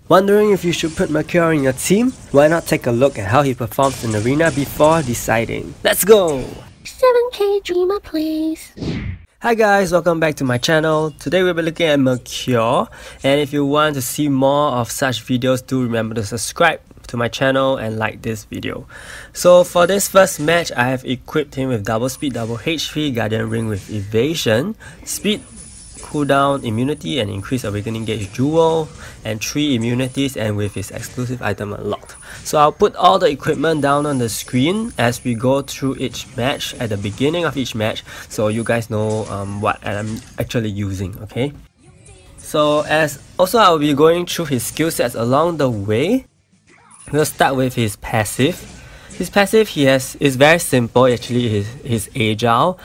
Wondering if you should put Mercure in your team? Why not take a look at how he performs in Arena before deciding? Let's go! 7K Dreamer please. Hi guys, welcome back to my channel. Today we'll be looking at Mercure, and if you want to see more of such videos, do remember to subscribe to my channel and like this video. So for this first match, I have equipped him with double speed, double HP, Guardian Ring with evasion, speed, cooldown, immunity and increased awakening gauge dual, and 3 immunities and with his exclusive item unlocked. So I'll put all the equipment down on the screen as we go through each match at the beginning of each match, so you guys know what I'm actually using, okay? So I'll be going through his skill sets along the way. We'll start with his passive. His passive is very simple. Actually, he's agile,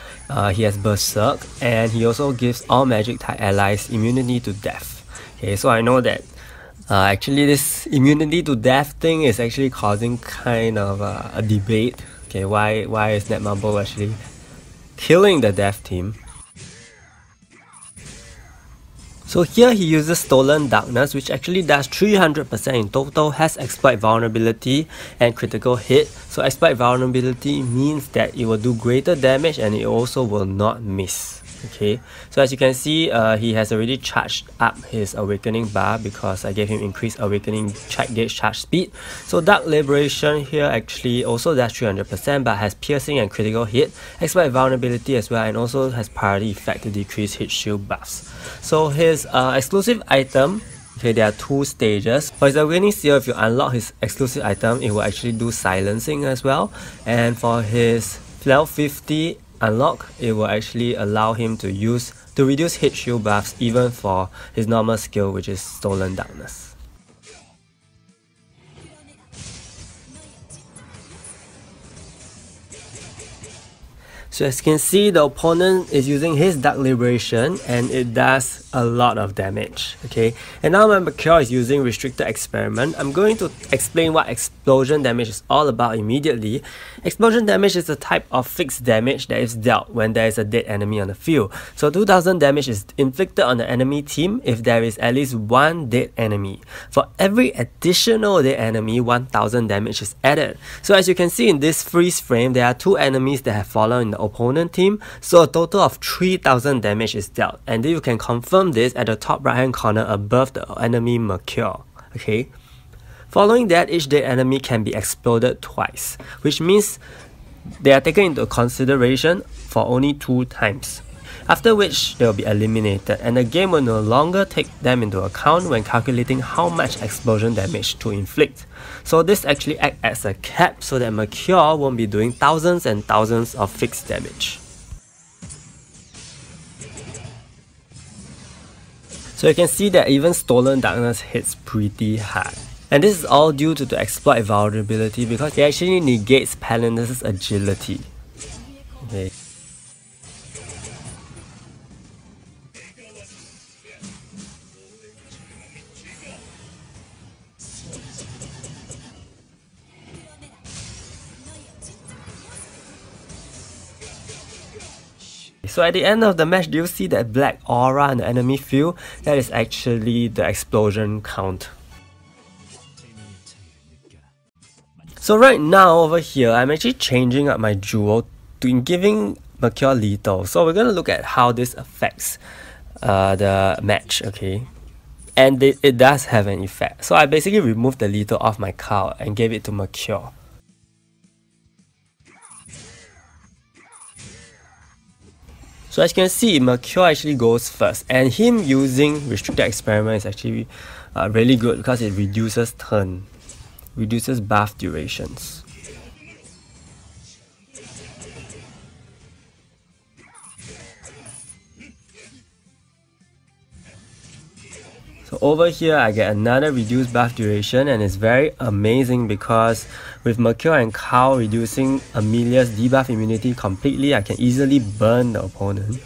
he has berserk, and he also gives all magic type allies immunity to death. Okay, so I know that actually this immunity to death thing is actually causing kind of a debate. Okay, why is Netmarble actually killing the death team? So here he uses Stolen Darkness, which actually does 300% in total, has exploit vulnerability and critical hit. So exploit vulnerability means that it will do greater damage and it also will not miss. Okay, so as you can see, he has already charged up his awakening bar because I gave him increased awakening gauge charge speed. So Dark Liberation here actually also does 300% but has piercing and critical hit, exploit vulnerability as well, and also has priority effect to decrease hit shield buffs. So his exclusive item, okay, there are 2 stages. For his awakening seal, if you unlock his exclusive item, it will actually do silencing as well, and for his level 50 unlock, it will actually allow him to reduce hit shield buffs even for his normal skill, which is Stolen Darkness. So as you can see, the opponent is using his Dark Liberation and it does a lot of damage. Okay, and now my Mercure is using Restricted Experiment. I'm going to explain what explosion damage is all about immediately. Explosion damage is a type of fixed damage that is dealt when there is a dead enemy on the field. So 2000 damage is inflicted on the enemy team if there is at least 1 dead enemy. For every additional dead enemy, 1000 damage is added. So as you can see in this freeze frame, there are 2 enemies that have fallen in the opponent team, so a total of 3000 damage is dealt, and you can confirm this at the top right hand corner above the enemy Mercure. Okay, following that, each dead enemy can be exploded twice, which means they are taken into consideration for only 2 times, after which they will be eliminated and the game will no longer take them into account when calculating how much explosion damage to inflict. So this actually acts as a cap so that Mercure won't be doing thousands and thousands of fixed damage. So you can see that even Stolen Darkness hits pretty hard. And this is all due to the exploit vulnerability because it actually negates Paladin's agility. Okay. So at the end of the match, do you see that black aura in the enemy field? That is actually the explosion count. So right now over here, I'm actually changing up my duo to giving Mercure lethal. So we're going to look at how this affects the match, okay? And it does have an effect. So I basically removed the lethal off my card and gave it to Mercure. So as you can see, Mercure actually goes first, and him using Restricted Experiment is actually really good because it reduces turn, reduces buff durations. So over here I get another reduced buff duration, and it's very amazing because with Mercure and Cow reducing Amelia's debuff immunity completely, I can easily burn the opponent.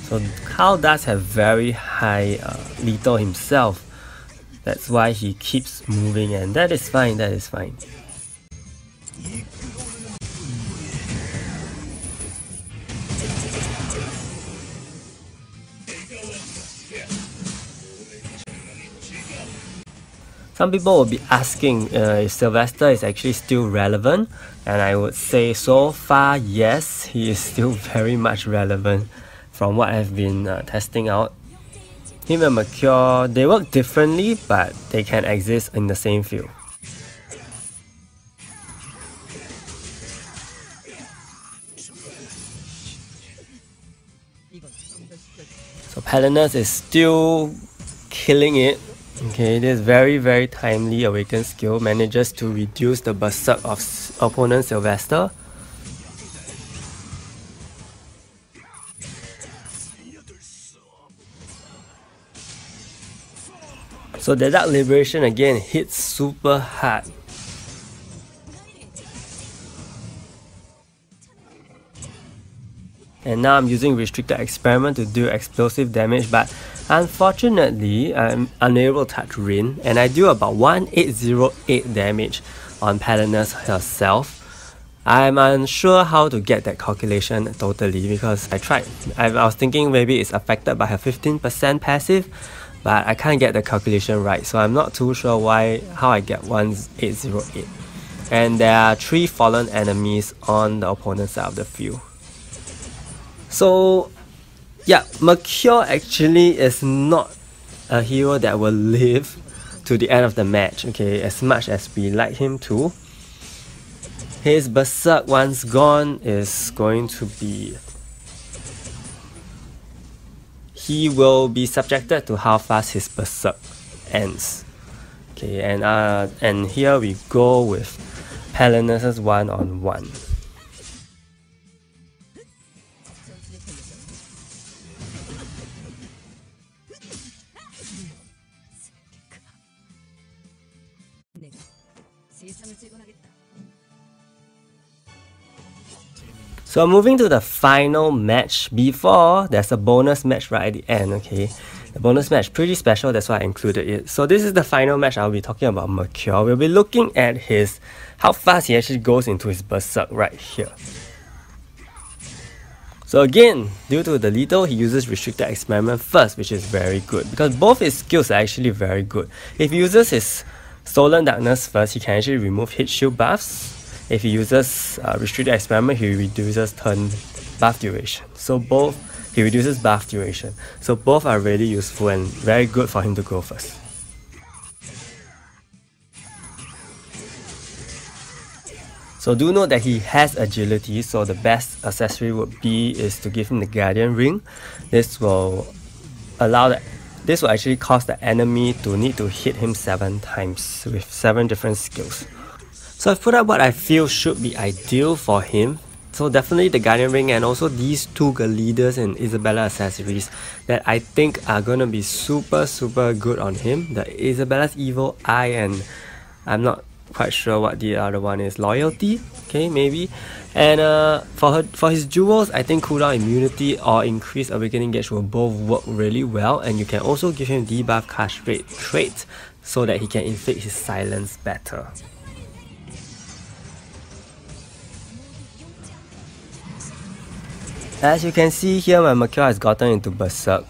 So Hao does have very high lethal himself. That's why he keeps moving, and that is fine, that is fine. Some people will be asking if Sylvester is actually still relevant, and I would say so far yes, he is still very much relevant from what I've been testing out. Him and Mercure, they work differently, but they can exist in the same field. So Palinus is still killing it. Okay, this very timely awakened skill manages to reduce the berserk of opponent Sylvester. So the Dark Liberation again hits super hard. And now I'm using Restricted Experiment to do explosive damage, but unfortunately I'm unable to touch Rin, and I do about 1808 damage on Palinus herself. I'm unsure how to get that calculation totally, because I was thinking maybe it's affected by her 15% passive, but I can't get the calculation right, so I'm not too sure how I get 1808. And there are 3 fallen enemies on the opponent's side of the field. So yeah, Mercure actually is not a hero that will live to the end of the match, okay, as much as we like him to. His berserk once gone is going to be... he will be subjected to how fast his berserk ends. Okay, and here we go with Palinus' one-on-one. So moving to the final match. Before, there's a bonus match right at the end, okay? The bonus match, pretty special, that's why I included it. So this is the final match. I'll be talking about Mercure. We'll be looking at how fast he actually goes into his berserk right here. So again, due to the lethal, he uses Restricted Experiment first, which is very good, because both his skills are actually very good. If he uses his Stolen Darkness first, he can actually remove hit shield buffs. If he uses Restricted Experiment, he reduces turn buff duration. He reduces buff duration. So both are really useful and very good for him to go first. So do note that he has agility, so the best accessory would be to give him the Guardian Ring. This will actually cause the enemy to need to hit him 7 times with 7 different skills. So I've put up what I feel should be ideal for him. So definitely the Guardian Ring and also these 2 leaders and Isabella accessories that I think are gonna be super good on him. The Isabella's Evil Eye, and I'm not quite sure what the other one is. Loyalty, okay, maybe. And for his jewels, I think cooldown immunity or increased awakening gauge will both work really well, and you can also give him debuff cast rate trait so that he can inflict his silence better. As you can see here, my Mercure has gotten into berserk,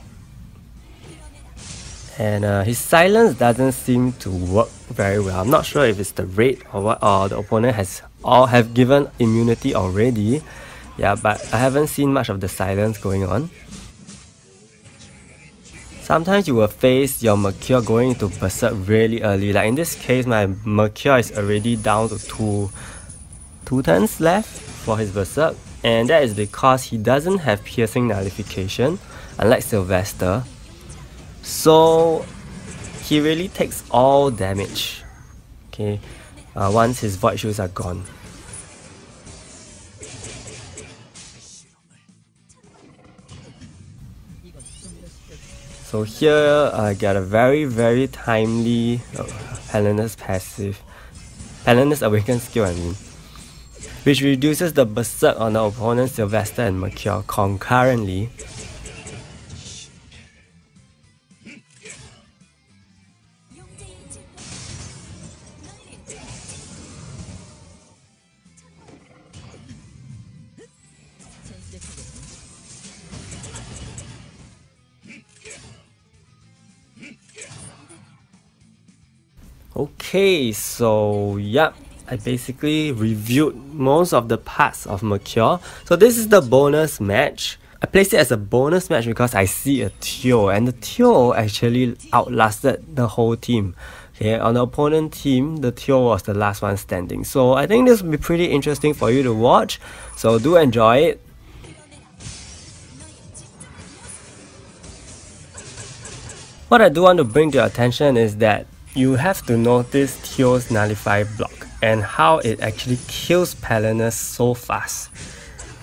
and his silence doesn't seem to work very well. I'm not sure if it's the rate or what, or the opponent have given immunity already. Yeah, but I haven't seen much of the silence going on. Sometimes you will face your Mercure going into berserk really early. Like in this case, my Mercure is already down to two turns left for his berserk, and that is because he doesn't have piercing nullification, unlike Sylvester. So he really takes all damage, okay, once his void shields are gone. So here I get a very timely Palinus passive, Palinus Awakened skill I mean, which reduces the berserk on the opponent Sylvester and Mercure concurrently. Okay, so yep, I basically reviewed most of the parts of Mercure. So this is the bonus match. I placed it as a bonus match because I see a Tio, and the Tio actually outlasted the whole team. Okay, on the opponent team, the Tio was the last one standing. So I think this will be pretty interesting for you to watch. So do enjoy it. What I do want to bring to your attention is that you have to notice Tio's Nullify block and how it actually kills Palinus so fast.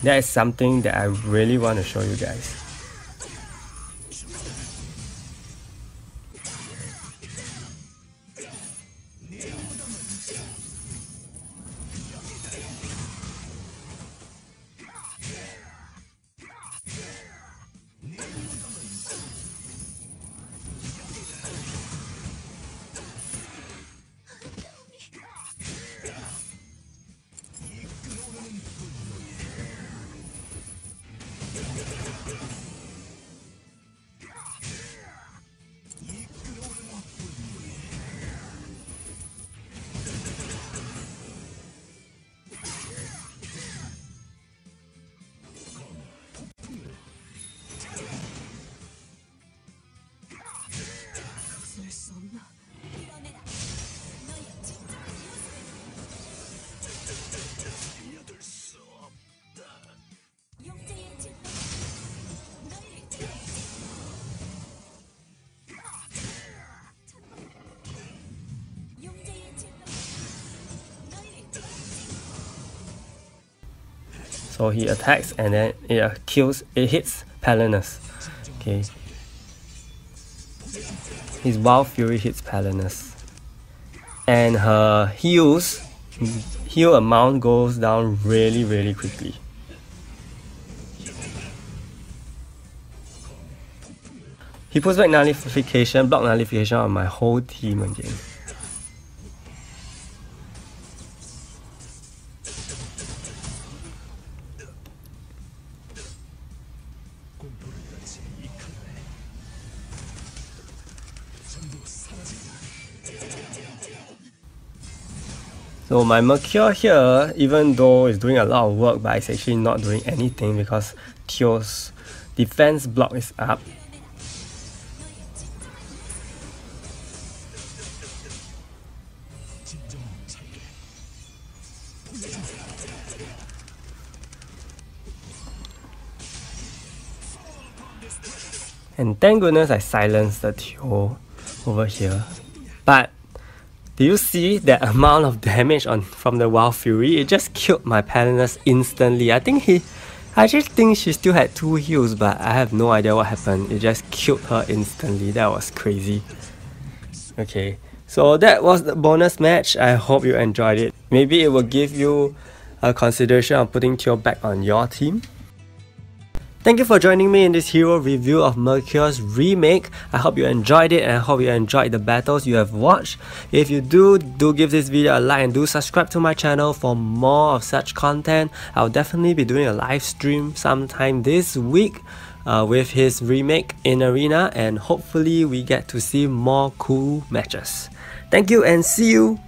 That is something that I really want to show you guys. So he attacks and then it hits Palinus. Okay. His Wild Fury hits Palinus. And her heal amount goes down really quickly. He puts back nullification, block nullification on my whole team again. So my Mercure here, even though it's doing a lot of work, but it's actually not doing anything because Tio's defense block is up. And thank goodness I silenced the Tio over here. But do you see that amount of damage from the Wild Fury? It just killed my Palinus instantly. I just think she still had 2 heals, but I have no idea what happened. It just killed her instantly. That was crazy. Okay, so that was the bonus match. I hope you enjoyed it. Maybe it will give you a consideration of putting Tio back on your team. Thank you for joining me in this hero review of Mercure's remake. I hope you enjoyed it and I hope you enjoyed the battles you have watched. If you do give this video a like and do subscribe to my channel for more of such content. I'll definitely be doing a live stream sometime this week with his remake in Arena, and hopefully we get to see more cool matches. Thank you and see you!